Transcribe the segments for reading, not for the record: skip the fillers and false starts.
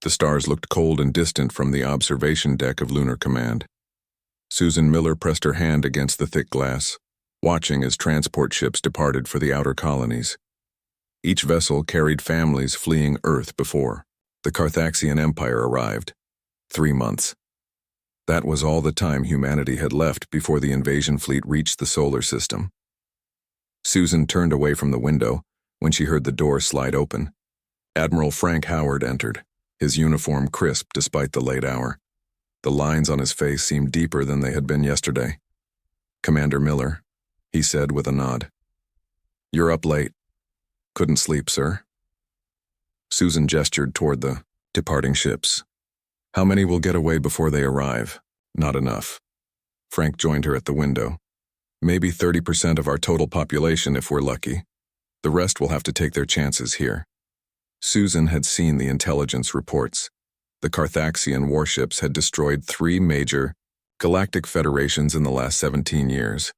The stars looked cold and distant from the observation deck of Lunar Command. Susan Miller pressed her hand against the thick glass, watching as transport ships departed for the outer colonies. Each vessel carried families fleeing Earth before the Carthaxian Empire arrived. 3 months. That was all the time humanity had left before the invasion fleet reached the solar system. Susan turned away from the window when she heard the door slide open. Admiral Frank Howard entered, his uniform crisp despite the late hour. The lines on his face seemed deeper than they had been yesterday. "Commander Miller," he said with a nod. "You're up late." "Couldn't sleep, sir." Susan gestured toward the departing ships. "How many will get away before they arrive?" "Not enough." Frank joined her at the window. "Maybe 30% of our total population if we're lucky. The rest will have to take their chances here." Susan had seen the intelligence reports. The Carthaxian warships had destroyed 3 major galactic federations in the last 17 years.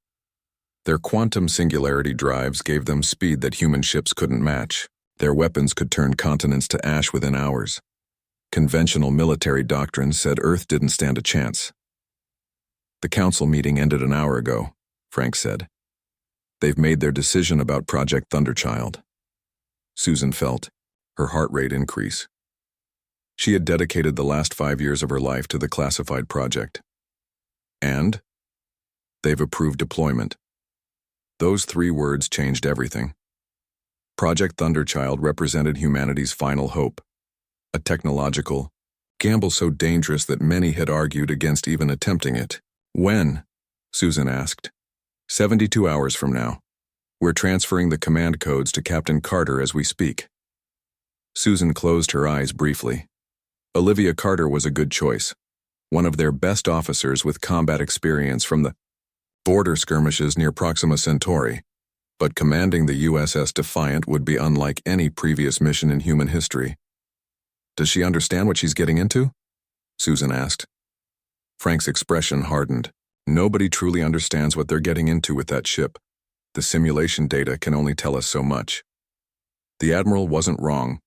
Their quantum singularity drives gave them speed that human ships couldn't match. Their weapons could turn continents to ash within hours. Conventional military doctrine said Earth didn't stand a chance. "The council meeting ended an hour ago," Frank said. "They've made their decision about Project Thunderchild." Susan felt her heart rate increase. She had dedicated the last 5 years of her life to the classified project. And they've approved deployment. Those 3 words changed everything. Project Thunderchild represented humanity's final hope. A technological gamble so dangerous that many had argued against even attempting it. "When?" Susan asked. 72 hours from now. We're transferring the command codes to Captain Carter as we speak." Susan closed her eyes briefly. Olivia Carter was a good choice, one of their best officers with combat experience from the border skirmishes near Proxima Centauri, but commanding the USS Defiant would be unlike any previous mission in human history. "Does she understand what she's getting into?" Susan asked. Frank's expression hardened. "Nobody truly understands what they're getting into with that ship. The simulation data can only tell us so much." The Admiral wasn't wrong.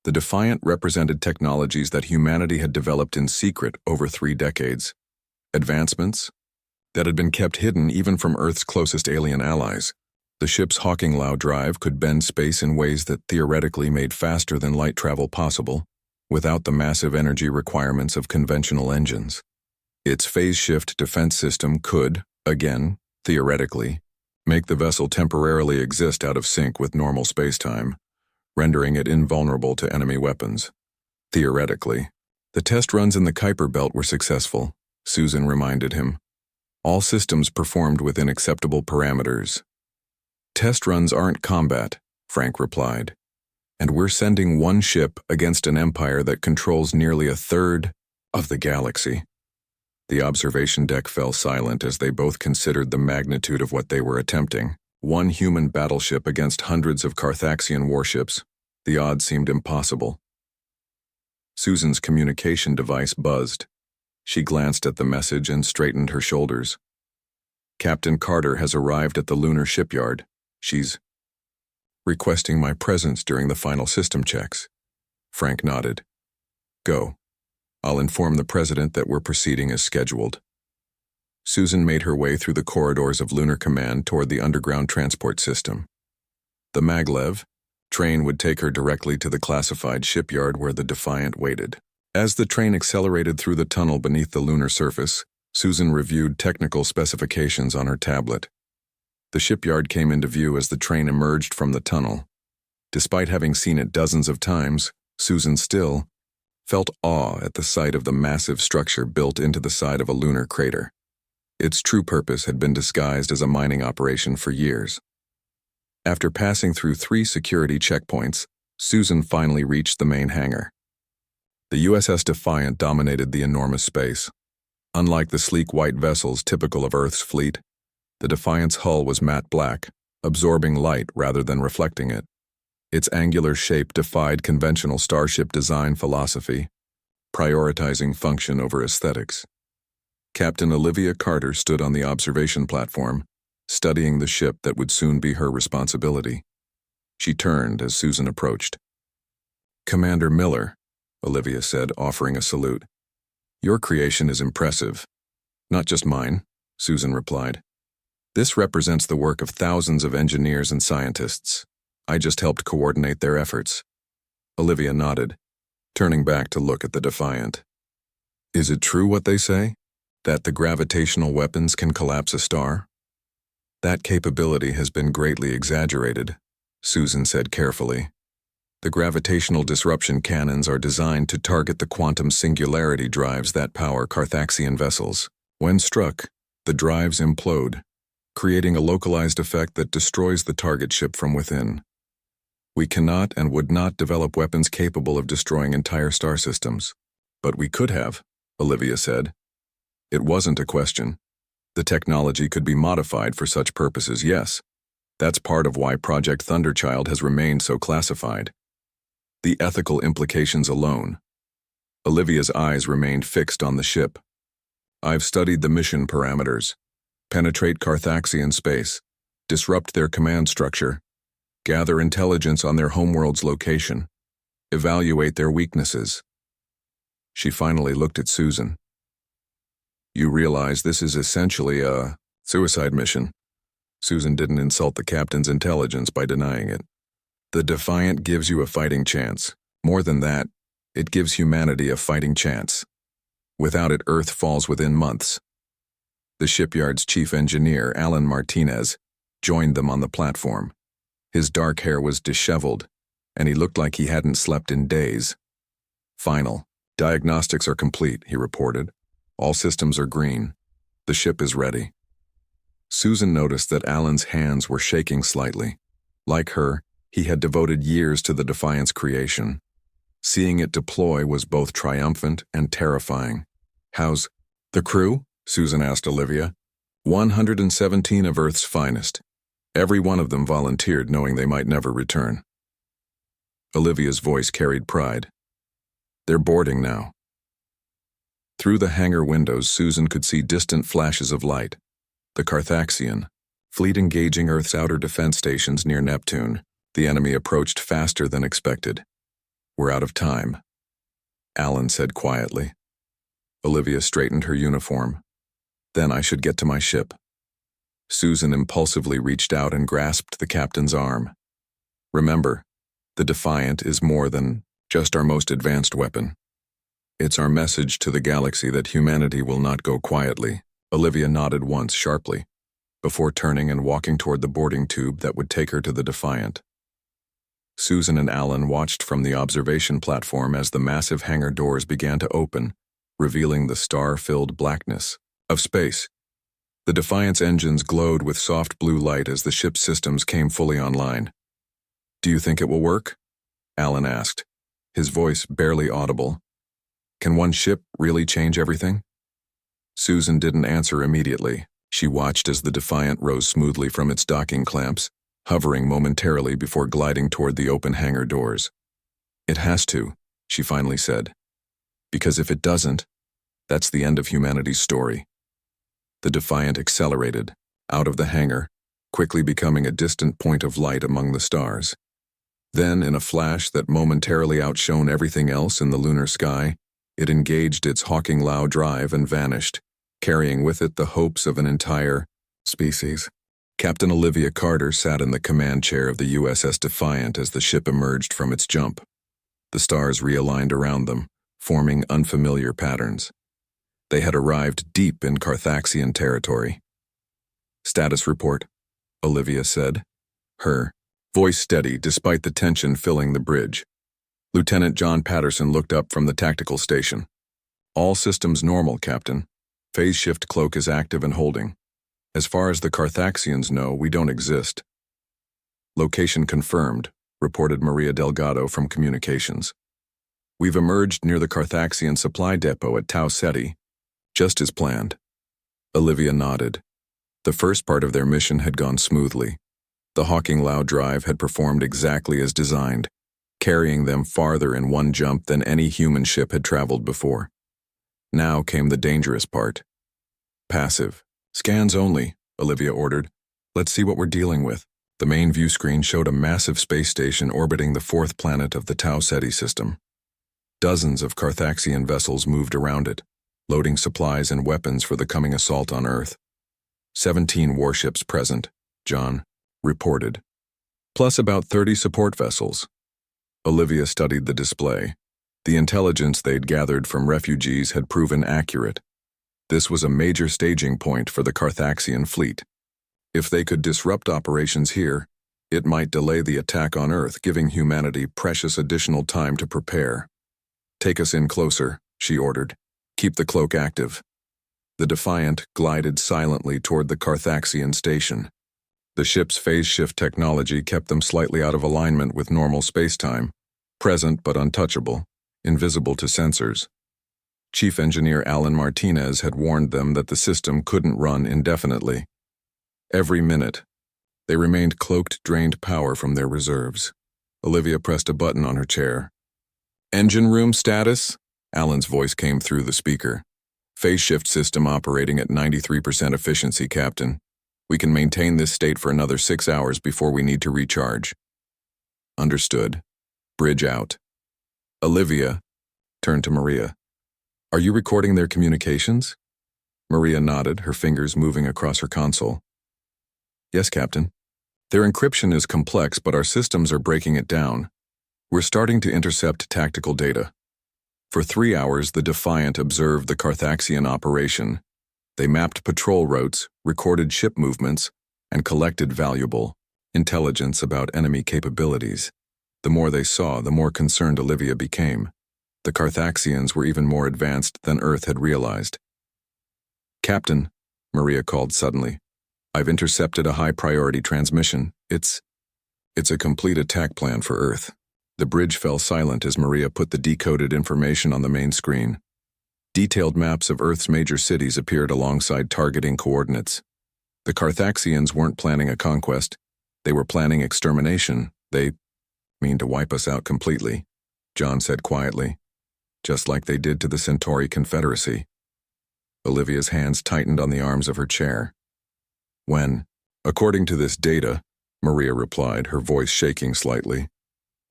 The Defiant represented technologies that humanity had developed in secret over 3 decades. Advancements that had been kept hidden even from Earth's closest alien allies. The ship's Hawking-Lau drive could bend space in ways that theoretically made faster than light travel possible, without the massive energy requirements of conventional engines. Its phase-shift defense system could, again, theoretically, make the vessel temporarily exist out of sync with normal spacetime, rendering it invulnerable to enemy weapons. Theoretically. The test runs in the Kuiper Belt were successful, Susan reminded him. All systems performed within acceptable parameters. "Test runs aren't combat," Frank replied. "And we're sending 1 ship against an empire that controls nearly 1/3 of the galaxy." The observation deck fell silent as they both considered the magnitude of what they were attempting. 1 human battleship against hundreds of Carthaxian warships. The odds seemed impossible. Susan's communication device buzzed. She glanced at the message and straightened her shoulders. "Captain Carter has arrived at the lunar shipyard. She's requesting my presence during the final system checks." Frank nodded. "Go. I'll inform the President that we're proceeding as scheduled." Susan made her way through the corridors of Lunar Command toward the underground transport system. The maglev train would take her directly to the classified shipyard where the Defiant waited. As the train accelerated through the tunnel beneath the lunar surface, Susan reviewed technical specifications on her tablet. The shipyard came into view as the train emerged from the tunnel. Despite having seen it dozens of times, Susan still felt awe at the sight of the massive structure built into the side of a lunar crater. Its true purpose had been disguised as a mining operation for years. After passing through 3 security checkpoints, Susan finally reached the main hangar. The USS Defiant dominated the enormous space. Unlike the sleek white vessels typical of Earth's fleet, the Defiant's hull was matte black, absorbing light rather than reflecting it. Its angular shape defied conventional starship design philosophy, prioritizing function over aesthetics. Captain Olivia Carter stood on the observation platform, studying the ship that would soon be her responsibility. She turned as Susan approached. "Commander Miller," Olivia said, offering a salute. Your creation is impressive. Not just mine, Susan replied. This represents the work of thousands of engineers and scientists. I just helped coordinate their efforts. Olivia nodded, turning back to look at the Defiant. Is it true what they say? That the gravitational weapons can collapse a star? That capability has been greatly exaggerated, Susan said carefully. The gravitational disruption cannons are designed to target the quantum singularity drives that power Carthaxian vessels. When struck, the drives implode, creating a localized effect that destroys the target ship from within. We cannot and would not develop weapons capable of destroying entire star systems. But we could have, Olivia said. It wasn't a question. The technology could be modified for such purposes, yes. That's part of why Project Thunderchild has remained so classified. The ethical implications alone. Olivia's eyes remained fixed on the ship. I've studied the mission parameters. Penetrate Carthaxian space, disrupt their command structure, gather intelligence on their homeworld's location, evaluate their weaknesses. She finally looked at Susan. You realize this is essentially a suicide mission. Susan didn't insult the captain's intelligence by denying it. The Defiant gives you a fighting chance. More than that, it gives humanity a fighting chance. Without it, Earth falls within months. The shipyard's chief engineer, Alan Martinez, joined them on the platform. His dark hair was disheveled, and he looked like he hadn't slept in days. Final. Diagnostics are complete, he reported. All systems are green. The ship is ready. Susan noticed that Alan's hands were shaking slightly. Like her, he had devoted years to the Defiant's creation. Seeing it deploy was both triumphant and terrifying. How's the crew? Susan asked Olivia. 117 of Earth's finest. Every one of them volunteered knowing they might never return. Olivia's voice carried pride. They're boarding now. Through the hangar windows, Susan could see distant flashes of light. The Carthaxian fleet engaging Earth's outer defense stations near Neptune. The enemy approached faster than expected. We're out of time, Alan said quietly. Olivia straightened her uniform. Then I should get to my ship. Susan impulsively reached out and grasped the captain's arm. Remember, the Defiant is more than just our most advanced weapon. It's our message to the galaxy that humanity will not go quietly. Olivia nodded once sharply, before turning and walking toward the boarding tube that would take her to the Defiant. Susan and Alan watched from the observation platform as the massive hangar doors began to open, revealing the star-filled blackness of space. The Defiant's engines glowed with soft blue light as the ship's systems came fully online. Do you think it will work? Alan asked, his voice barely audible. Can one ship really change everything? Susan didn't answer immediately. She watched as the Defiant rose smoothly from its docking clamps, hovering momentarily before gliding toward the open hangar doors. It has to, she finally said. Because if it doesn't, that's the end of humanity's story. The Defiant accelerated, out of the hangar, quickly becoming a distant point of light among the stars. Then, in a flash that momentarily outshone everything else in the lunar sky, it engaged its Hawking Lao drive and vanished, carrying with it the hopes of an entire species. Captain Olivia Carter sat in the command chair of the USS Defiant as the ship emerged from its jump. The stars realigned around them, forming unfamiliar patterns. They had arrived deep in Carthaxian territory. Status report, Olivia said, her voice steady despite the tension filling the bridge. Lieutenant John Patterson looked up from the tactical station. All systems normal, Captain. Phase shift cloak is active and holding. As far as the Carthaxians know, we don't exist. Location confirmed, reported Maria Delgado from communications. We've emerged near the Carthaxian supply depot at Tau Ceti, just as planned. Olivia nodded. The first part of their mission had gone smoothly. The Hawking Lao drive had performed exactly as designed, carrying them farther in one jump than any human ship had traveled before. Now came the dangerous part. Passive. Scans only, Olivia ordered. Let's see what we're dealing with. The main view screen showed a massive space station orbiting the fourth planet of the Tau Ceti system. Dozens of Carthaxian vessels moved around it, loading supplies and weapons for the coming assault on Earth. 17 warships present, John reported, plus about 30 support vessels. Olivia studied the display. The intelligence they'd gathered from refugees had proven accurate. This was a major staging point for the Carthaxian fleet. If they could disrupt operations here, it might delay the attack on Earth, giving humanity precious additional time to prepare. "Take us in closer," she ordered. "Keep the cloak active." The Defiant glided silently toward the Carthaxian station. The ship's phase shift technology kept them slightly out of alignment with normal spacetime, present but untouchable, invisible to sensors. Chief Engineer Alan Martinez had warned them that the system couldn't run indefinitely. Every minute, they remained cloaked, drained power from their reserves. Olivia pressed a button on her chair. "Engine room status?" Alan's voice came through the speaker. "Phase shift system operating at 93% efficiency, Captain. We can maintain this state for another 6 hours before we need to recharge." "Understood. Bridge out." Olivia turned to Maria. "Are you recording their communications?" Maria nodded, her fingers moving across her console. "Yes, Captain. Their encryption is complex, but our systems are breaking it down. We're starting to intercept tactical data." For 3 hours, the Defiant observed the Carthaxian operation. They mapped patrol routes, recorded ship movements, and collected valuable intelligence about enemy capabilities. The more they saw, the more concerned Olivia became. The Carthaxians were even more advanced than Earth had realized. "Captain," Maria called suddenly, "I've intercepted a high-priority transmission. It's a complete attack plan for Earth." The bridge fell silent as Maria put the decoded information on the main screen. Detailed maps of Earth's major cities appeared alongside targeting coordinates. The Carthaxians weren't planning a conquest. They were planning extermination. "They mean to wipe us out completely," John said quietly, "just like they did to the Centauri Confederacy." Olivia's hands tightened on the arms of her chair. "According to this data," Maria replied, her voice shaking slightly,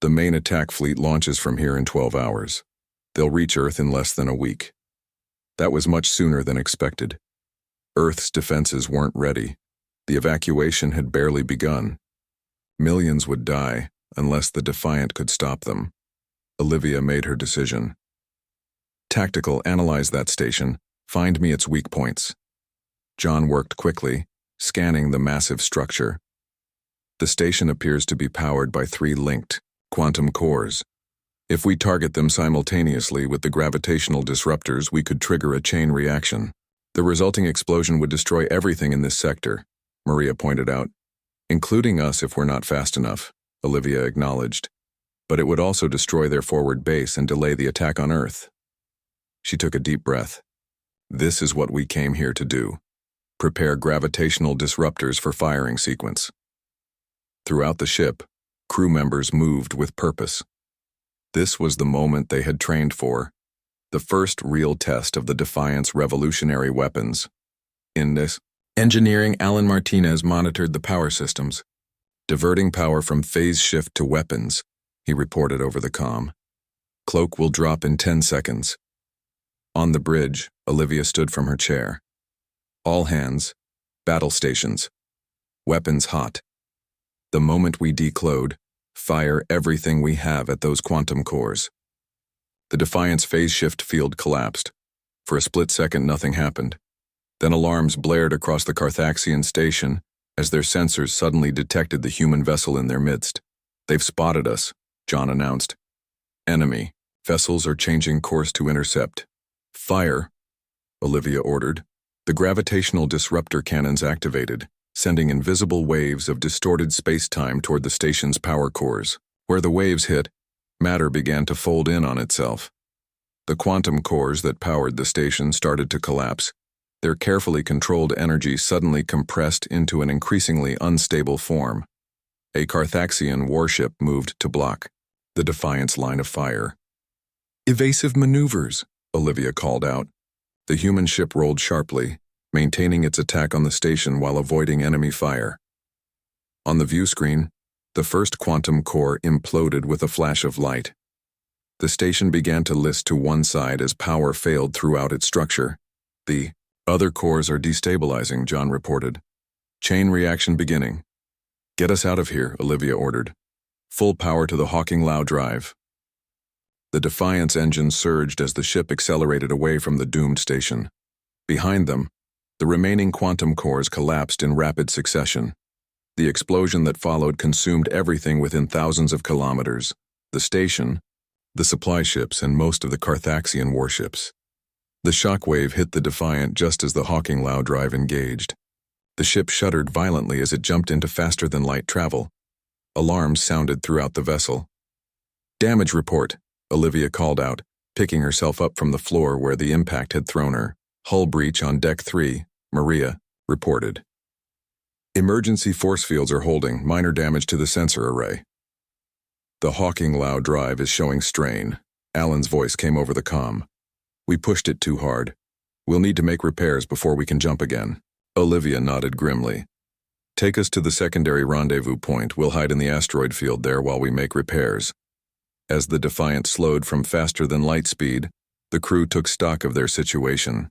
"the main attack fleet launches from here in 12 hours. They'll reach Earth in less than a week." That was much sooner than expected. Earth's defenses weren't ready. The evacuation had barely begun. Millions would die unless the Defiant could stop them. Olivia made her decision. "Tactical, analyze that station. Find me its weak points." John worked quickly, scanning the massive structure. The station appears to be powered by 3 linked quantum cores. If we target them simultaneously with the gravitational disruptors, we could trigger a chain reaction. The resulting explosion would destroy everything in this sector, Maria pointed out. "Including us if we're not fast enough," Olivia acknowledged. "But it would also destroy their forward base and delay the attack on Earth." She took a deep breath. "This is what we came here to do. Prepare gravitational disruptors for firing sequence." Throughout the ship, crew members moved with purpose. This was the moment they had trained for, the first real test of the Defiant's revolutionary weapons. In this engineering, Alan Martinez monitored the power systems, diverting power from phase shift to weapons, he reported over the comm. "Cloak will drop in 10 seconds. On the bridge, Olivia stood from her chair. "All hands, battle stations. Weapons hot. The moment we decload, fire everything we have at those quantum cores." The Defiant's phase shift field collapsed. For a split second, nothing happened. Then alarms blared across the Carthaxian station as their sensors suddenly detected the human vessel in their midst. "They've spotted us," John announced. "Enemy vessels are changing course to intercept." "Fire," Olivia ordered. The gravitational disruptor cannons activated, sending invisible waves of distorted space-time toward the station's power cores. Where the waves hit, matter began to fold in on itself. The quantum cores that powered the station started to collapse. Their carefully controlled energy suddenly compressed into an increasingly unstable form. A Carthaxian warship moved to block the Defiant's line of fire. "Evasive maneuvers," Olivia called out. The human ship rolled sharply, maintaining its attack on the station while avoiding enemy fire. On the view screen, the first quantum core imploded with a flash of light. The station began to list to one side as power failed throughout its structure. The other cores are destabilizing, John reported. Chain reaction beginning. Get us out of here, Olivia ordered. Full power to the Hawking Lao drive. The Defiance engine surged as the ship accelerated away from the doomed station. Behind them, the remaining quantum cores collapsed in rapid succession. The explosion that followed consumed everything within thousands of kilometers. The station, the supply ships, and most of the Carthaxian warships. The shockwave hit the Defiant just as the Hawking Lao drive engaged. The ship shuddered violently as it jumped into faster-than-light travel. Alarms sounded throughout the vessel. Damage report, Olivia called out, picking herself up from the floor where the impact had thrown her. Hull breach on Deck 3, Maria reported. Emergency force fields are holding, minor damage to the sensor array. The Hawking Lao drive is showing strain. Alan's voice came over the comm. We pushed it too hard. We'll need to make repairs before we can jump again. Olivia nodded grimly. Take us to the secondary rendezvous point. We'll hide in the asteroid field there while we make repairs. As the Defiant slowed from faster-than-light speed, the crew took stock of their situation.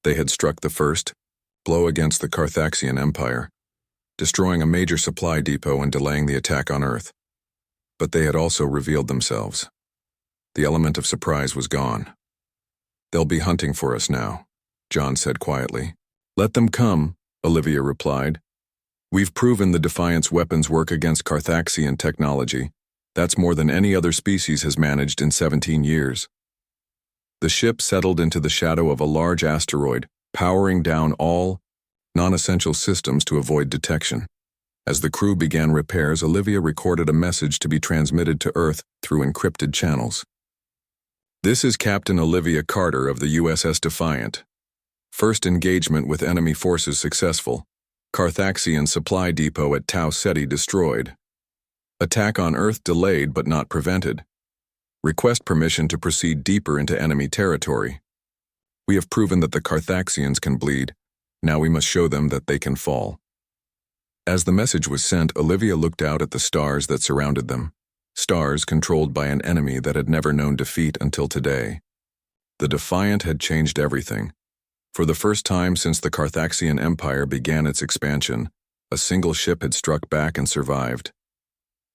They had struck the first blow against the Carthaxian Empire, destroying a major supply depot and delaying the attack on Earth. But they had also revealed themselves. The element of surprise was gone. They'll be hunting for us now, John said quietly. Let them come, Olivia replied. We've proven the Defiant's weapons work against Carthaxian technology. That's more than any other species has managed in 17 years. The ship settled into the shadow of a large asteroid, powering down all non-essential systems to avoid detection. As the crew began repairs, Olivia recorded a message to be transmitted to Earth through encrypted channels. This is Captain Olivia Carter of the USS Defiant. First engagement with enemy forces successful. Carthaxian supply depot at Tau Ceti destroyed. Attack on Earth delayed but not prevented. Request permission to proceed deeper into enemy territory. We have proven that the Carthaxians can bleed. Now we must show them that they can fall. As the message was sent, Olivia looked out at the stars that surrounded them. Stars controlled by an enemy that had never known defeat until today. The Defiant had changed everything. For the first time since the Carthaxian Empire began its expansion, a single ship had struck back and survived.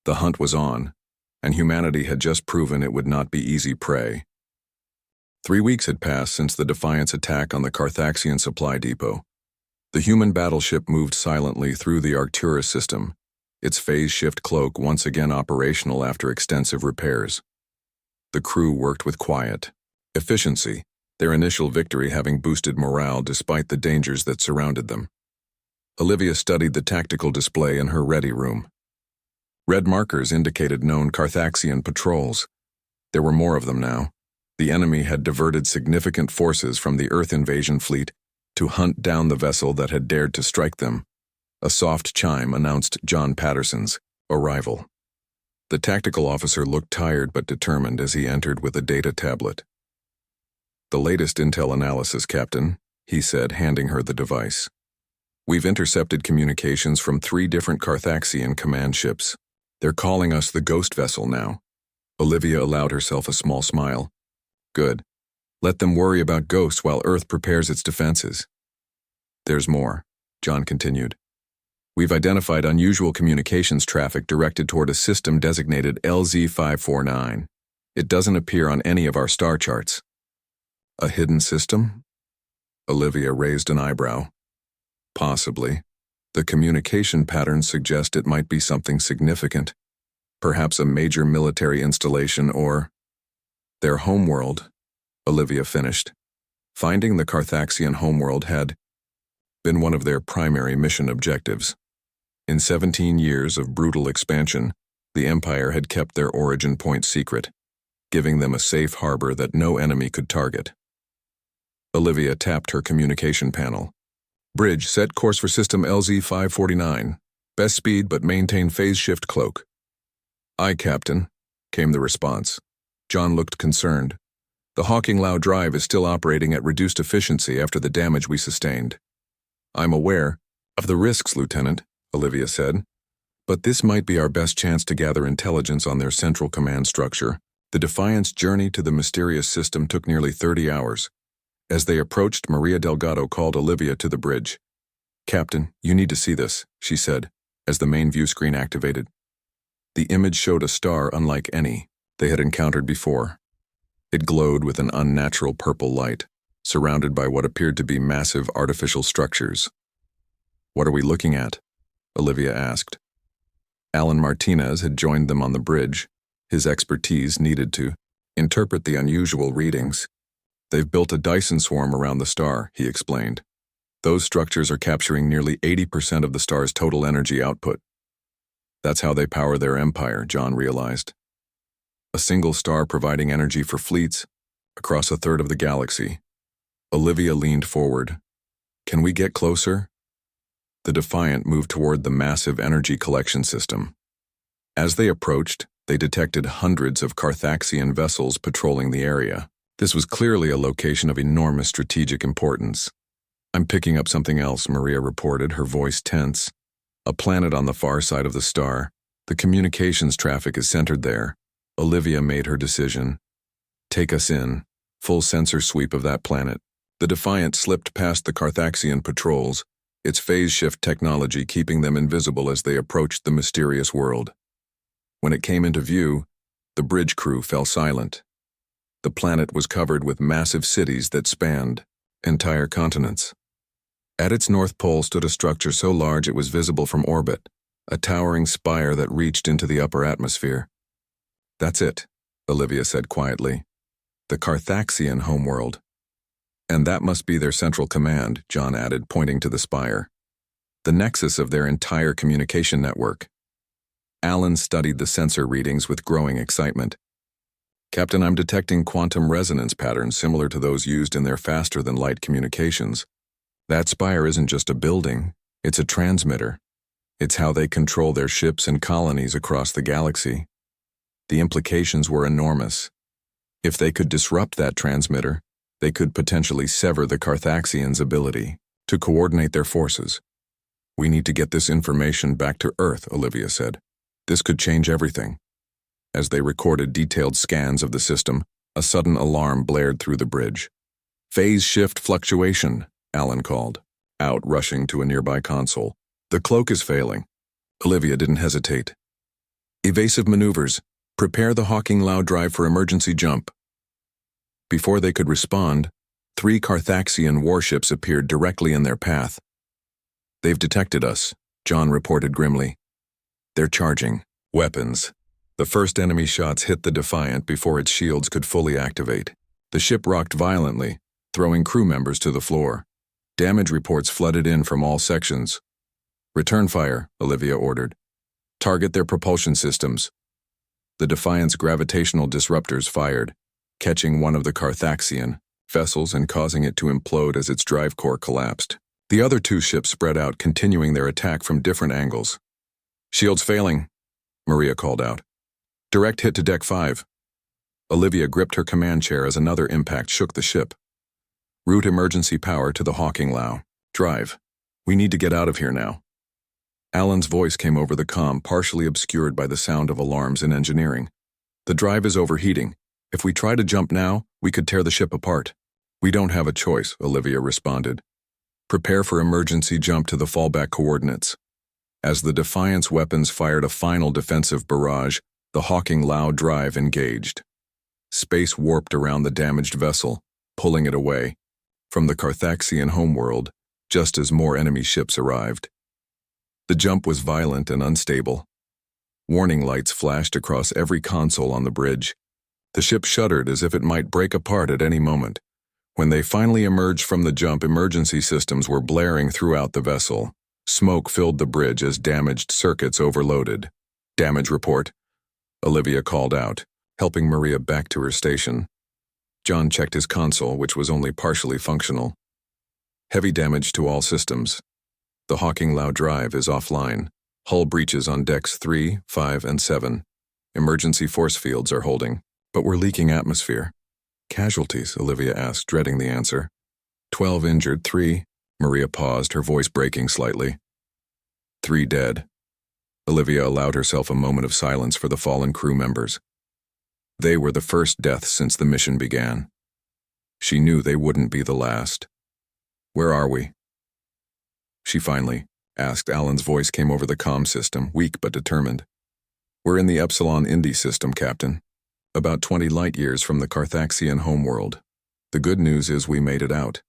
The hunt was on, and humanity had just proven it would not be easy prey. 3 weeks had passed since the Defiant's attack on the Carthaxian supply depot. The human battleship moved silently through the Arcturus system, its phase shift cloak once again operational after extensive repairs. The crew worked with quiet efficiency, their initial victory having boosted morale despite the dangers that surrounded them. Olivia studied the tactical display in her ready room. Red markers indicated known Carthaxian patrols. There were more of them now. The enemy had diverted significant forces from the Earth invasion fleet to hunt down the vessel that had dared to strike them. A soft chime announced John Patterson's arrival. The tactical officer looked tired but determined as he entered with a data tablet. The latest intel analysis, Captain, he said, handing her the device. We've intercepted communications from 3 different Carthaxian command ships. They're calling us the Ghost Vessel now. Olivia allowed herself a small smile. Good. Let them worry about ghosts while Earth prepares its defenses. There's more, John continued. We've identified unusual communications traffic directed toward a system designated LZ549. It doesn't appear on any of our star charts. A hidden system? Olivia raised an eyebrow. Possibly. The communication patterns suggest it might be something significant. Perhaps a major military installation or their homeworld, Olivia finished. Finding the Carthaxian homeworld had been one of their primary mission objectives. In 17 years of brutal expansion, the Empire had kept their origin point secret, giving them a safe harbor that no enemy could target. Olivia tapped her communication panel. Bridge, set course for system LZ549. Best speed but maintain phase shift cloak. Aye, Captain, came the response. John looked concerned. The Hawking Lao drive is still operating at reduced efficiency after the damage we sustained. I'm aware of the risks, Lieutenant, Olivia said, but this might be our best chance to gather intelligence on their central command structure. The Defiant's journey to the mysterious system took nearly 30 hours. As they approached, Maria Delgado called Olivia to the bridge. "Captain, you need to see this," she said, as the main view screen activated. The image showed a star unlike any they had encountered before. It glowed with an unnatural purple light, surrounded by what appeared to be massive artificial structures. "What are we looking at?" Olivia asked. Alan Martinez had joined them on the bridge, his expertise needed to interpret the unusual readings. "They've built a Dyson swarm around the star," he explained. "Those structures are capturing nearly 80% of the star's total energy output." That's how they power their empire, John realized. A single star providing energy for fleets across a third of the galaxy. Olivia leaned forward. "Can we get closer?" The Defiant moved toward the massive energy collection system. As they approached, they detected hundreds of Carthaxian vessels patrolling the area. This was clearly a location of enormous strategic importance. "I'm picking up something else," Maria reported, her voice tense. "A planet on the far side of the star. The communications traffic is centered there." Olivia made her decision. "Take us in. Full sensor sweep of that planet." The Defiant slipped past the Carthaxian patrols, its phase shift technology keeping them invisible as they approached the mysterious world. When it came into view, the bridge crew fell silent. The planet was covered with massive cities that spanned entire continents. At its north pole stood a structure so large it was visible from orbit, a towering spire that reached into the upper atmosphere. "That's it," Olivia said quietly. "The Carthaxian homeworld." "And that must be their central command," John added, pointing to the spire. "The nexus of their entire communication network." Alan studied the sensor readings with growing excitement. "Captain, I'm detecting quantum resonance patterns similar to those used in their faster-than-light communications. That spire isn't just a building, it's a transmitter. It's how they control their ships and colonies across the galaxy." The implications were enormous. If they could disrupt that transmitter, they could potentially sever the Carthaxians' ability to coordinate their forces. "We need to get this information back to Earth," Olivia said. "This could change everything." As they recorded detailed scans of the system, a sudden alarm blared through the bridge. "Phase shift fluctuation," Alan called, out rushing to a nearby console. "The cloak is failing." Olivia didn't hesitate. "Evasive maneuvers. Prepare the Hawking Lao drive for emergency jump." Before they could respond, 3 Carthaxian warships appeared directly in their path. "They've detected us," John reported grimly. "They're charging weapons." The first enemy shots hit the Defiant before its shields could fully activate. The ship rocked violently, throwing crew members to the floor. Damage reports flooded in from all sections. "Return fire," Olivia ordered. "Target their propulsion systems." The Defiant's gravitational disruptors fired, catching one of the Carthaxian vessels and causing it to implode as its drive core collapsed. The other 2 ships spread out, continuing their attack from different angles. "Shields failing," Maria called out. "Direct hit to Deck 5. Olivia gripped her command chair as another impact shook the ship. "Route emergency power to the Hawking Lao drive. We need to get out of here now." Alan's voice came over the comm, partially obscured by the sound of alarms in engineering. "The drive is overheating. If we try to jump now, we could tear the ship apart." "We don't have a choice," Olivia responded. "Prepare for emergency jump to the fallback coordinates." As the Defiant's weapons fired a final defensive barrage, the Hawking Lao drive engaged. Space warped around the damaged vessel, pulling it away from the Carthaxian homeworld just as more enemy ships arrived. The jump was violent and unstable. Warning lights flashed across every console on the bridge. The ship shuddered as if it might break apart at any moment. When they finally emerged from the jump, emergency systems were blaring throughout the vessel. Smoke filled the bridge as damaged circuits overloaded. "Damage report," Olivia called out, helping Maria back to her station. John checked his console, which was only partially functional. "Heavy damage to all systems. The Hawking Lao drive is offline. Hull breaches on decks 3, 5, and 7. Emergency force fields are holding, but we're leaking atmosphere." "Casualties?" Olivia asked, dreading the answer. 12 injured, 3. Maria paused, her voice breaking slightly. 3 dead. Olivia allowed herself a moment of silence for the fallen crew members. They were the first deaths since the mission began. She knew they wouldn't be the last. "Where are we?" she finally asked. Alan's voice came over the comm system, weak but determined. "We're in the Epsilon Indi system, Captain. About 20 light-years from the Carthaxian homeworld. The good news is we made it out.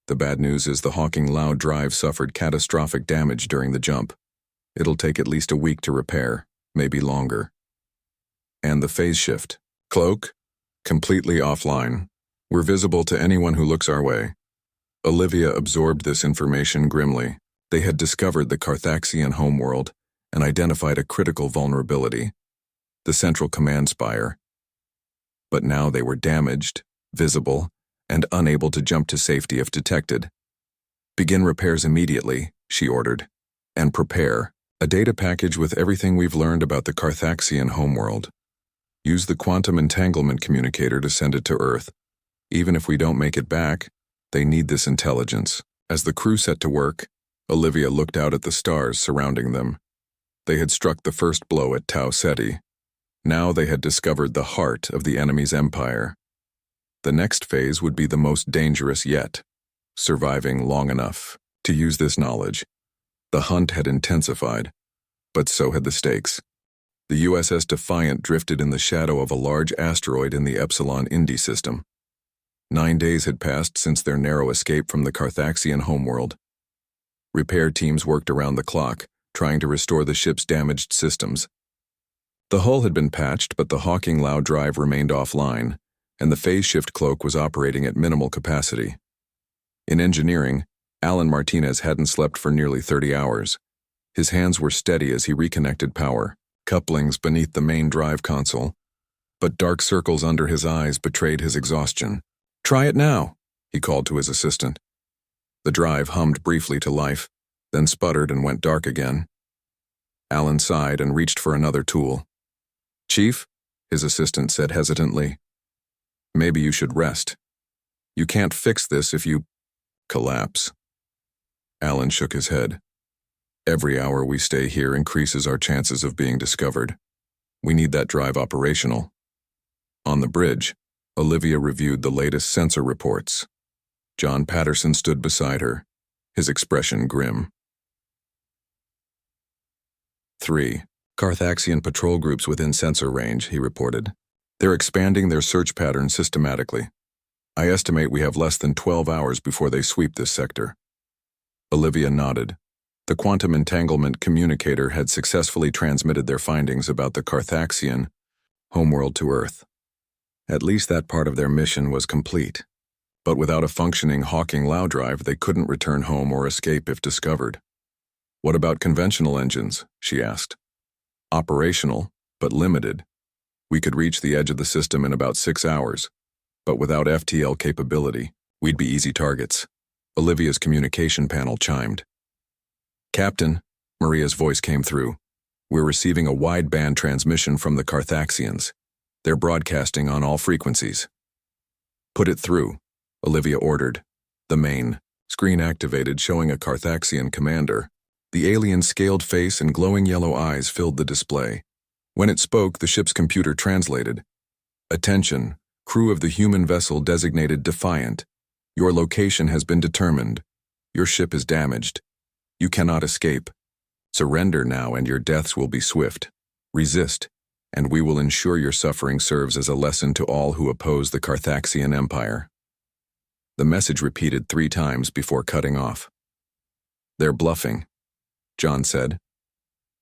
The bad news is the Hawking Loud drive suffered catastrophic damage during the jump. It'll take at least a week to repair, maybe longer. And the phase shift. Cloak? Completely offline. We're visible to anyone who looks our way." Olivia absorbed this information grimly. They had discovered the Carthaxian homeworld and identified a critical vulnerability, the central command spire. But now they were damaged, visible, and unable to jump to safety if detected. "Begin repairs immediately," she ordered, "and prepare a data package with everything we've learned about the Carthaxian homeworld. Use the quantum entanglement communicator to send it to Earth. Even if we don't make it back, they need this intelligence." As the crew set to work, Olivia looked out at the stars surrounding them. They had struck the first blow at Tau Ceti. Now they had discovered the heart of the enemy's empire. The next phase would be the most dangerous yet, surviving long enough to use this knowledge. The hunt had intensified, but so had the stakes. The USS Defiant drifted in the shadow of a large asteroid in the Epsilon Indi system. 9 days had passed since their narrow escape from the Carthaxian homeworld. Repair teams worked around the clock, trying to restore the ship's damaged systems. The hull had been patched, but the Hawking Loud drive remained offline, and the phase shift cloak was operating at minimal capacity. In engineering, Alan Martinez hadn't slept for nearly 30 hours. His hands were steady as he reconnected power, couplings beneath the main drive console, but dark circles under his eyes betrayed his exhaustion. "Try it now," he called to his assistant. The drive hummed briefly to life, then sputtered and went dark again. Alan sighed and reached for another tool. "Chief," his assistant said hesitantly, "maybe you should rest. You can't fix this if you collapse." Alan shook his head. "Every hour we stay here increases our chances of being discovered. We need that drive operational." On the bridge, Olivia reviewed the latest sensor reports. John Patterson stood beside her, his expression grim. 3. Carthaxian patrol groups within sensor range, he reported. "They're expanding their search patterns systematically. I estimate we have less than 12 hours before they sweep this sector." Olivia nodded. The quantum entanglement communicator had successfully transmitted their findings about the Carthaxian homeworld to Earth. At least that part of their mission was complete. But without a functioning Hawking Loud drive, they couldn't return home or escape if discovered. "What about conventional engines?" she asked. "Operational, but limited. We could reach the edge of the system in about 6 hours, but without FTL capability, we'd be easy targets." Olivia's communication panel chimed. "Captain," Maria's voice came through, "we're receiving a wideband transmission from the Carthaxians. They're broadcasting on all frequencies." "Put it through," Olivia ordered. The main screen activated, showing a Carthaxian commander. The alien's scaled face and glowing yellow eyes filled the display. When it spoke, the ship's computer translated. "Attention, crew of the human vessel designated Defiant. Your location has been determined. Your ship is damaged. You cannot escape. Surrender now and your deaths will be swift. Resist, and we will ensure your suffering serves as a lesson to all who oppose the Carthaxian Empire." The message repeated 3 times before cutting off. "They're bluffing," John said.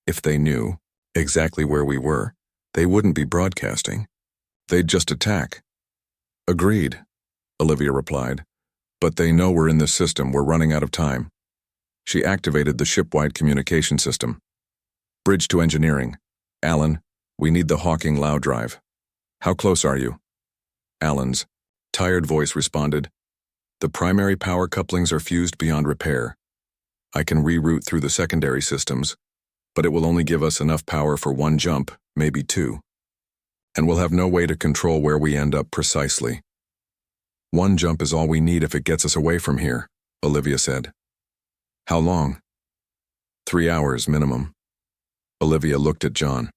"If they knew exactly where we were, they wouldn't be broadcasting. They'd just attack." "Agreed," Olivia replied. "But they know we're in this system. We're running out of time." She activated the ship-wide communication system. "Bridge to engineering. Alan, we need the Hawking Loud drive. How close are you?" Alan's tired voice responded, "The primary power couplings are fused beyond repair. I can reroute through the secondary systems, but it will only give us enough power for 1 jump, maybe 2. And we'll have no way to control where we end up precisely." "1 jump is all we need if it gets us away from here," Olivia said. "How long?" 3 hours minimum." Olivia looked at John.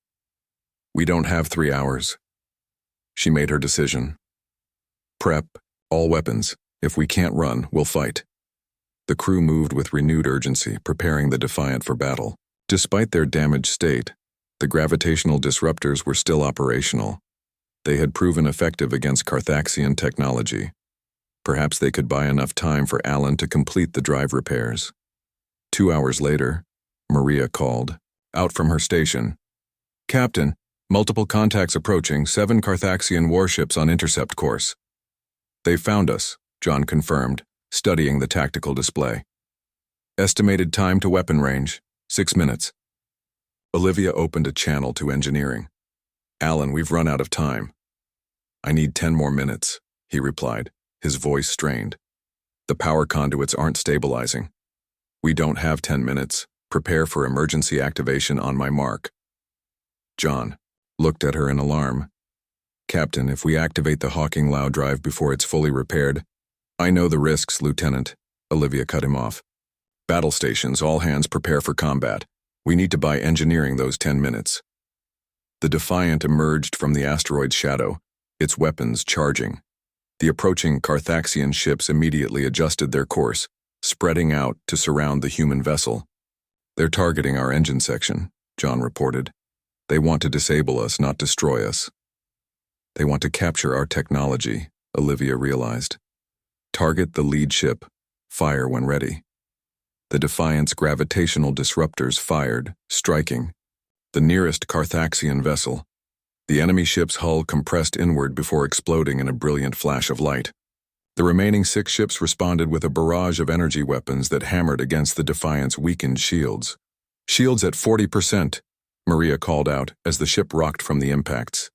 "We don't have 3 hours." She made her decision. Prep, all weapons. If we can't run, we'll fight. The crew moved with renewed urgency, preparing the Defiant for battle. Despite their damaged state, the gravitational disruptors were still operational. They had proven effective against Carthaxian technology. Perhaps they could buy enough time for Alan to complete the drive repairs. 2 hours later, Maria called, out from her station. Captain, multiple contacts approaching, 7 Carthaxian warships on intercept course. They found us, John confirmed, studying the tactical display. Estimated time to weapon range, 6 minutes. Olivia opened a channel to engineering. Alan, we've run out of time. I need 10 more minutes, he replied, his voice strained. The power conduits aren't stabilizing. We don't have 10 minutes. Prepare for emergency activation on my mark. John looked at her in alarm. Captain, if we activate the Hawking Lao drive before it's fully repaired. I know the risks, Lieutenant. Olivia cut him off. Battle stations, all hands prepare for combat. We need to buy engineering those 10 minutes. The Defiant emerged from the asteroid's shadow, its weapons charging. The approaching Carthaxian ships immediately adjusted their course, spreading out to surround the human vessel. They're targeting our engine section, John reported. They want to disable us, not destroy us. They want to capture our technology, Olivia realized. Target the lead ship. Fire when ready. The Defiant's gravitational disruptors fired, striking the nearest Carthaxian vessel. The enemy ship's hull compressed inward before exploding in a brilliant flash of light. The remaining 6 ships responded with a barrage of energy weapons that hammered against the Defiant's weakened shields. Shields at 40%, Maria called out as the ship rocked from the impacts.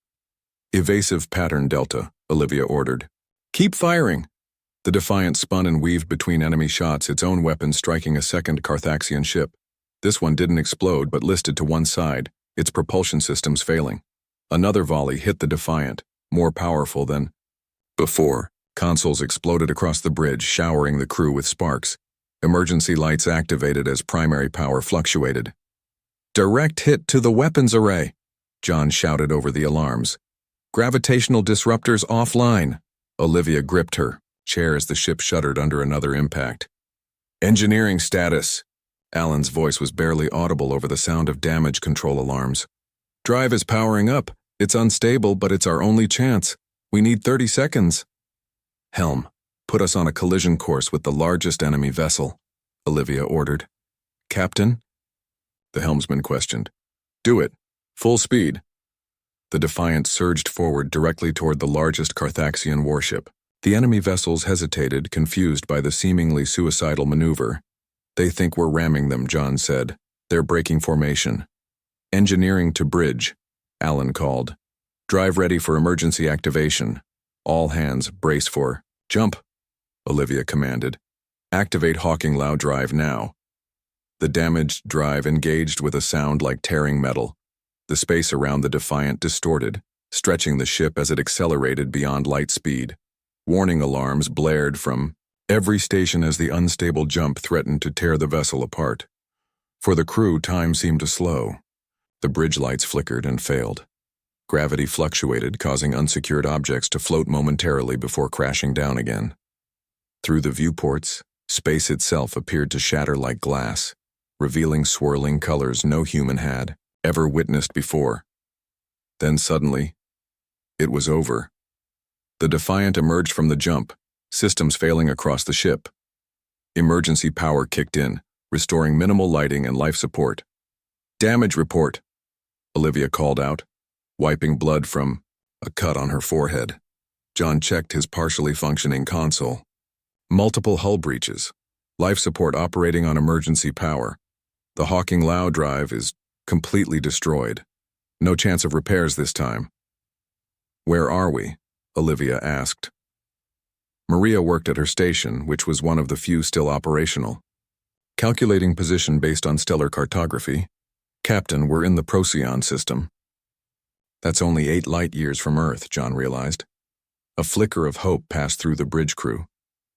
Evasive pattern Delta, Olivia ordered. Keep firing! The Defiant spun and weaved between enemy shots, its own weapon striking a second Carthaxian ship. This one didn't explode but listed to one side, its propulsion systems failing. Another volley hit the Defiant, more powerful than before. Consoles exploded across the bridge, showering the crew with sparks. Emergency lights activated as primary power fluctuated. Direct hit to the weapons array, John shouted over the alarms. Gravitational disruptors offline. Olivia gripped her chair as the ship shuddered under another impact. Engineering status. Alan's voice was barely audible over the sound of damage control alarms. Drive is powering up. It's unstable, but it's our only chance. We need 30 seconds. Helm, put us on a collision course with the largest enemy vessel, Olivia ordered. Captain? The helmsman questioned. Do it. Full speed. The Defiant surged forward directly toward the largest Carthaxian warship. The enemy vessels hesitated, confused by the seemingly suicidal maneuver. They think we're ramming them, John said. They're breaking formation. Engineering to bridge, Alan called. Drive ready for emergency activation. All hands brace for jump, Olivia commanded. Activate Hawking Lao drive now. The damaged drive engaged with a sound like tearing metal. The space around the Defiant distorted, stretching the ship as it accelerated beyond light speed. Warning alarms blared from every station as the unstable jump threatened to tear the vessel apart. For the crew, time seemed to slow. The bridge lights flickered and failed. Gravity fluctuated, causing unsecured objects to float momentarily before crashing down again. Through the viewports, space itself appeared to shatter like glass, revealing swirling colors no human had ever witnessed before. Then suddenly, it was over. The Defiant emerged from the jump, systems failing across the ship. Emergency power kicked in, restoring minimal lighting and life support. Damage report, Olivia called out, wiping blood from a cut on her forehead. John checked his partially functioning console. Multiple hull breaches. Life support operating on emergency power. The Hawking Lao drive is completely destroyed. No chance of repairs this time. Where are we? Olivia asked. Maria worked at her station, which was one of the few still operational. Calculating position based on stellar cartography. Captain, we're in the Procyon system. That's only 8 light years from Earth, John realized. A flicker of hope passed through the bridge crew.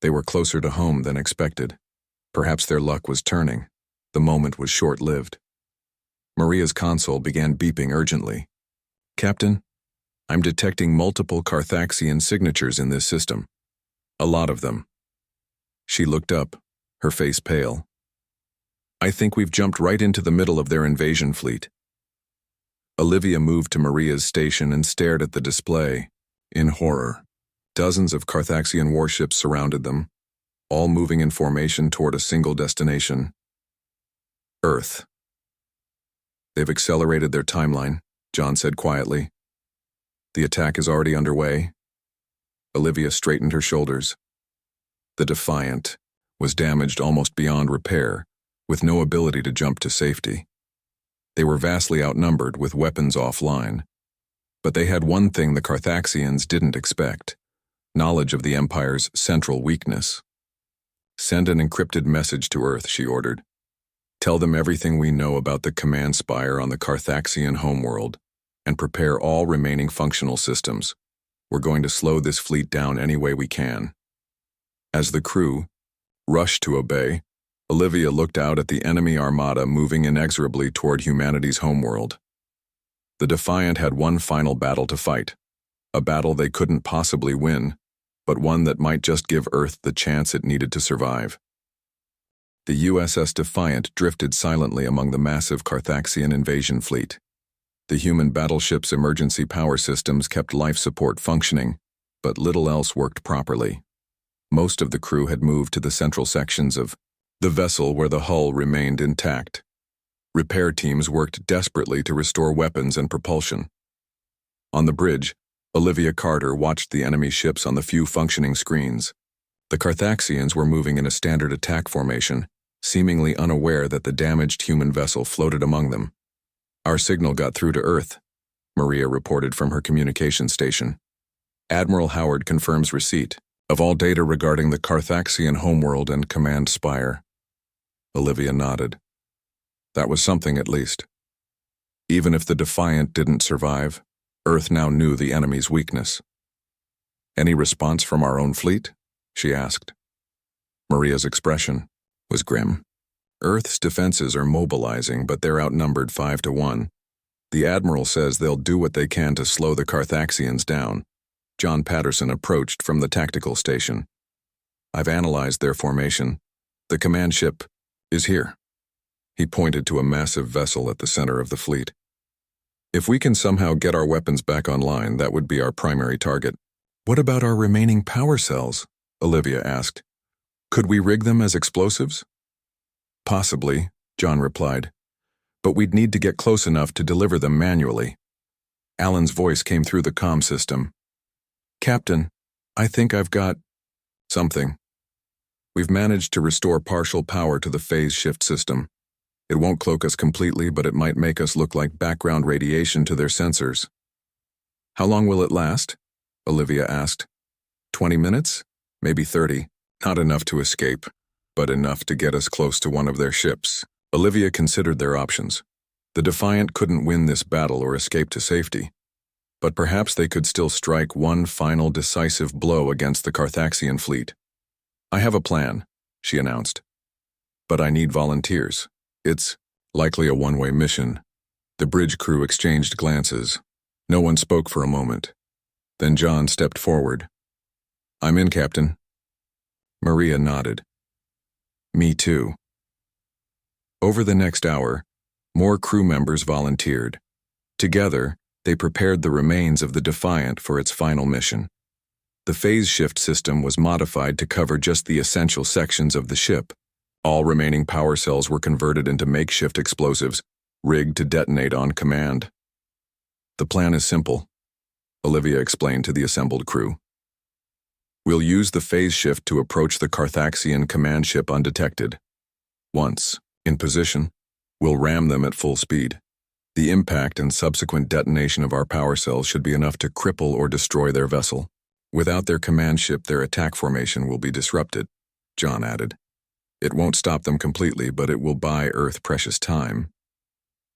They were closer to home than expected. Perhaps their luck was turning. The moment was short-lived. Maria's console began beeping urgently. Captain, I'm detecting multiple Carthaxian signatures in this system. A lot of them. She looked up, her face pale. I think we've jumped right into the middle of their invasion fleet. Olivia moved to Maria's station and stared at the display, in horror. Dozens of Carthaxian warships surrounded them, all moving in formation toward a single destination: Earth. They've accelerated their timeline, John said quietly. The attack is already underway. Olivia straightened her shoulders. The Defiant was damaged almost beyond repair, with no ability to jump to safety. They were vastly outnumbered with weapons offline. But they had one thing the Carthaxians didn't expect: knowledge of the Empire's central weakness. Send an encrypted message to Earth, she ordered. Tell them everything we know about the command spire on the Carthaxian homeworld, and prepare all remaining functional systems. We're going to slow this fleet down any way we can. As the crew rushed to obey, Olivia looked out at the enemy armada moving inexorably toward humanity's homeworld. The Defiant had one final battle to fight, a battle they couldn't possibly win, but one that might just give Earth the chance it needed to survive. The USS Defiant drifted silently among the massive Carthaxian invasion fleet. The human battleship's emergency power systems kept life support functioning, but little else worked properly. Most of the crew had moved to the central sections of the vessel where the hull remained intact. Repair teams worked desperately to restore weapons and propulsion. On the bridge, Olivia Carter watched the enemy ships on the few functioning screens. The Carthaxians were moving in a standard attack formation, seemingly unaware that the damaged human vessel floated among them. Our signal got through to Earth, Maria reported from her communication station. Admiral Howard confirms receipt of all data regarding the Carthaxian homeworld and command spire. Olivia nodded. That was something, at least. Even if the Defiant didn't survive, Earth now knew the enemy's weakness. Any response from our own fleet? She asked. Maria's expression was grim. Earth's defenses are mobilizing, but they're outnumbered 5-1. The Admiral says they'll do what they can to slow the Carthaxians down. John Patterson approached from the tactical station. I've analyzed their formation. The command ship is here. He pointed to a massive vessel at the center of the fleet. If we can somehow get our weapons back online, that would be our primary target. What about our remaining power cells? Olivia asked. Could we rig them as explosives? Possibly, John replied. But we'd need to get close enough to deliver them manually. Alan's voice came through the comm system. Captain, I think I've got something. We've managed to restore partial power to the phase shift system. It won't cloak us completely, but it might make us look like background radiation to their sensors. How long will it last? Olivia asked. 20 minutes? Maybe 30. Not enough to escape, but enough to get us close to one of their ships. Olivia considered their options. The Defiant couldn't win this battle or escape to safety, but perhaps they could still strike one final decisive blow against the Carthaxian fleet. I have a plan, she announced. But I need volunteers. It's likely a one-way mission. The bridge crew exchanged glances. No one spoke for a moment. Then John stepped forward. I'm in, Captain. Maria nodded. Me too. Over the next hour, more crew members volunteered. Together, they prepared the remains of the Defiant for its final mission. The phase shift system was modified to cover just the essential sections of the ship. All remaining power cells were converted into makeshift explosives, rigged to detonate on command. The plan is simple, Olivia explained to the assembled crew. We'll use the phase shift to approach the Carthaxian command ship undetected. Once in position, we'll ram them at full speed. The impact and subsequent detonation of our power cells should be enough to cripple or destroy their vessel. Without their command ship, their attack formation will be disrupted, John added. It won't stop them completely, but it will buy Earth precious time.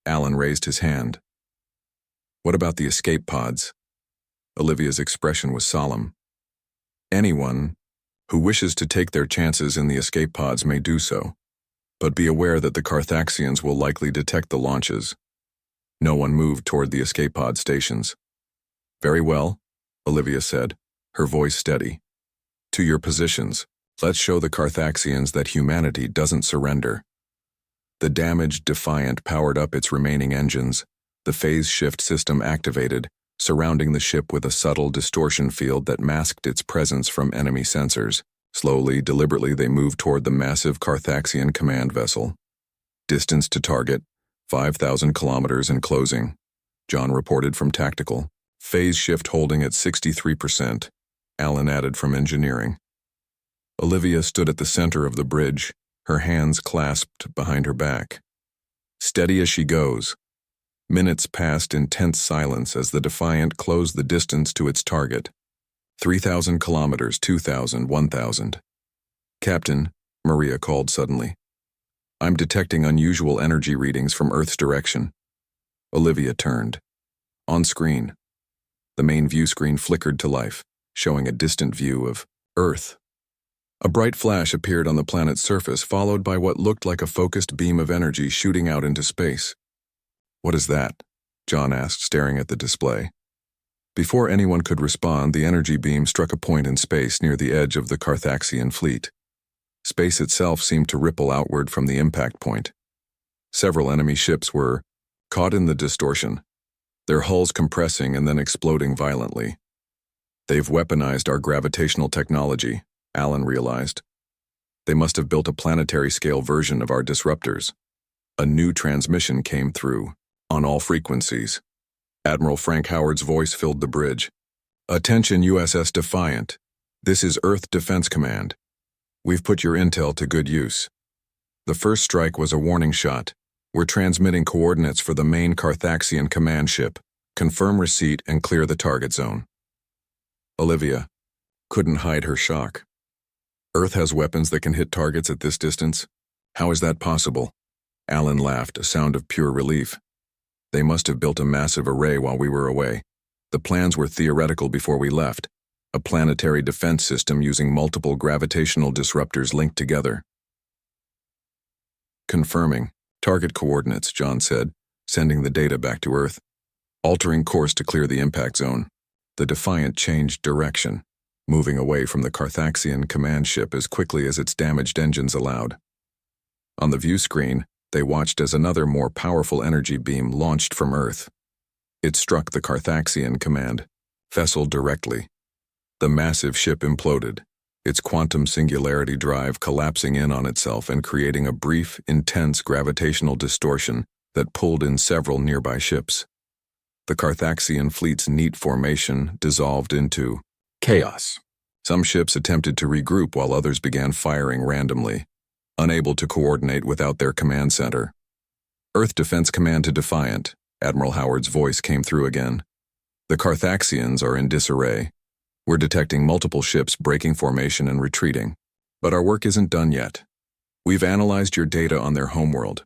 Alan raised his hand. What about the escape pods? Olivia's expression was solemn. Anyone who wishes to take their chances in the escape pods may do so, but be aware that the Carthaxians will likely detect the launches. No one moved toward the escape pod stations. Very well, Olivia said, her voice steady. To your positions. Let's show the Carthaxians that humanity doesn't surrender. The damaged Defiant powered up its remaining engines, the phase shift system activated, surrounding the ship with a subtle distortion field that masked its presence from enemy sensors. Slowly, deliberately, they moved toward the massive Carthaxian command vessel. Distance to target, 5,000 kilometers and closing, John reported from tactical. Phase shift holding at 63%, Alan added from engineering. Olivia stood at the center of the bridge, her hands clasped behind her back. Steady as she goes. Minutes passed in tense silence as the Defiant closed the distance to its target. 3,000 kilometers, 2,000, 1,000. Captain, Maria called suddenly. I'm detecting unusual energy readings from Earth's direction. Olivia turned. On screen. The main view screen flickered to life, showing a distant view of Earth. A bright flash appeared on the planet's surface, followed by what looked like a focused beam of energy shooting out into space. What is that? John asked, staring at the display. Before anyone could respond, the energy beam struck a point in space near the edge of the Carthaxian fleet. Space itself seemed to ripple outward from the impact point. Several enemy ships were caught in the distortion, their hulls compressing and then exploding violently. They've weaponized our gravitational technology, Alan realized. They must have built a planetary-scale version of our disruptors. A new transmission came through, on all frequencies. Admiral Frank Howard's voice filled the bridge. Attention USS Defiant. This is Earth Defense Command. We've put your intel to good use. The first strike was a warning shot. We're transmitting coordinates for the main Carthaxian command ship. Confirm receipt and clear the target zone. Olivia couldn't hide her shock. Earth has weapons that can hit targets at this distance? How is that possible? Alan laughed, a sound of pure relief. They must have built a massive array while we were away. The plans were theoretical before we left. A planetary defense system using multiple gravitational disruptors linked together. Confirming. Target coordinates, John said, sending the data back to Earth. Altering course to clear the impact zone. The Defiant changed direction, moving away from the Carthaxian command ship as quickly as its damaged engines allowed. On the view screen, they watched as another more powerful energy beam launched from Earth. It struck the Carthaxian command vessel directly. The massive ship imploded, its quantum singularity drive collapsing in on itself and creating a brief, intense gravitational distortion that pulled in several nearby ships. The Carthaxian fleet's neat formation dissolved into chaos. Some ships attempted to regroup while others began firing randomly, unable to coordinate without their command center. Earth Defense Command to Defiant, Admiral Howard's voice came through again. The Carthaxians are in disarray. We're detecting multiple ships breaking formation and retreating. But our work isn't done yet. We've analyzed your data on their homeworld.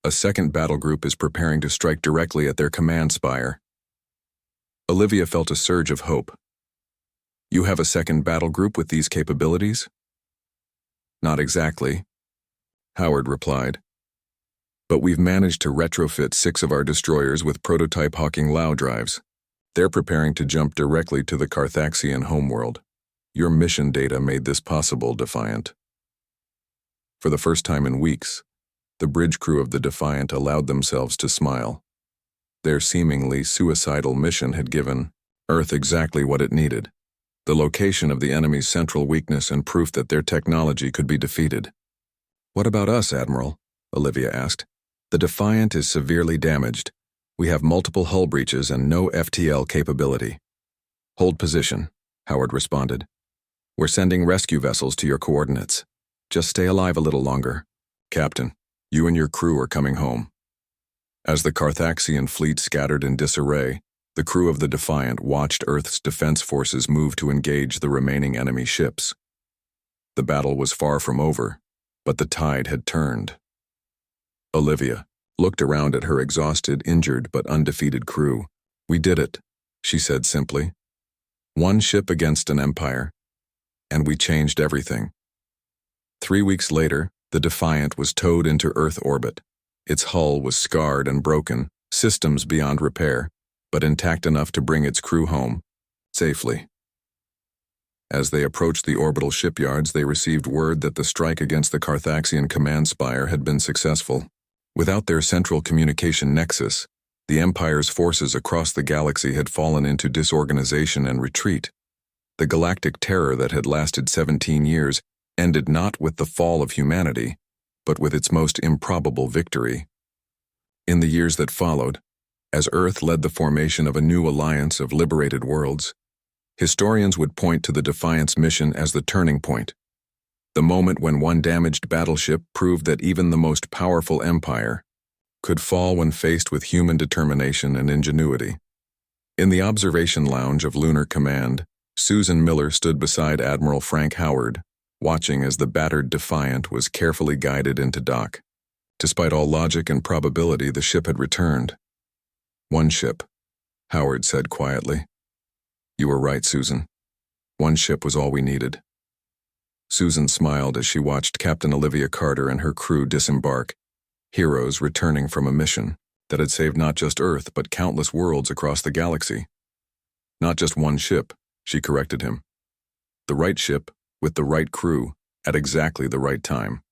A second battle group is preparing to strike directly at their command spire. Olivia felt a surge of hope. You have a second battle group with these capabilities? Not exactly, Howard replied. But we've managed to retrofit 6 of our destroyers with prototype Hawking Lao drives. They're preparing to jump directly to the Carthaxian homeworld. Your mission data made this possible, Defiant. For the first time in weeks, the bridge crew of the Defiant allowed themselves to smile. Their seemingly suicidal mission had given Earth exactly what it needed: the location of the enemy's central weakness and proof that their technology could be defeated. What about us, Admiral? Olivia asked. The Defiant is severely damaged. We have multiple hull breaches and no FTL capability. Hold position, Howard responded. We're sending rescue vessels to your coordinates. Just stay alive a little longer. Captain, you and your crew are coming home. As the Carthaxian fleet scattered in disarray, the crew of the Defiant watched Earth's defense forces move to engage the remaining enemy ships. The battle was far from over, but the tide had turned. Olivia looked around at her exhausted, injured, but undefeated crew. We did it, she said simply. One ship against an empire, and we changed everything. 3 weeks later, the Defiant was towed into Earth orbit. Its hull was scarred and broken, systems beyond repair. but intact enough to bring its crew home, safely. As they approached the orbital shipyards, they received word that the strike against the Carthaxian command spire had been successful. Without their central communication nexus, the Empire's forces across the galaxy had fallen into disorganization and retreat. The galactic terror that had lasted 17 years ended not with the fall of humanity, but with its most improbable victory. In the years that followed, as Earth led the formation of a new alliance of liberated worlds, historians would point to the Defiance mission as the turning point, the moment when one damaged battleship proved that even the most powerful empire could fall when faced with human determination and ingenuity. In the observation lounge of Lunar Command, Susan Miller stood beside Admiral Frank Howard, watching as the battered Defiant was carefully guided into dock. Despite all logic and probability, the ship had returned. "One ship," Howard said quietly. "You were right, Susan. One ship was all we needed." Susan smiled as she watched Captain Olivia Carter and her crew disembark, heroes returning from a mission that had saved not just Earth but countless worlds across the galaxy. "Not just one ship," she corrected him. "The right ship, with the right crew, at exactly the right time."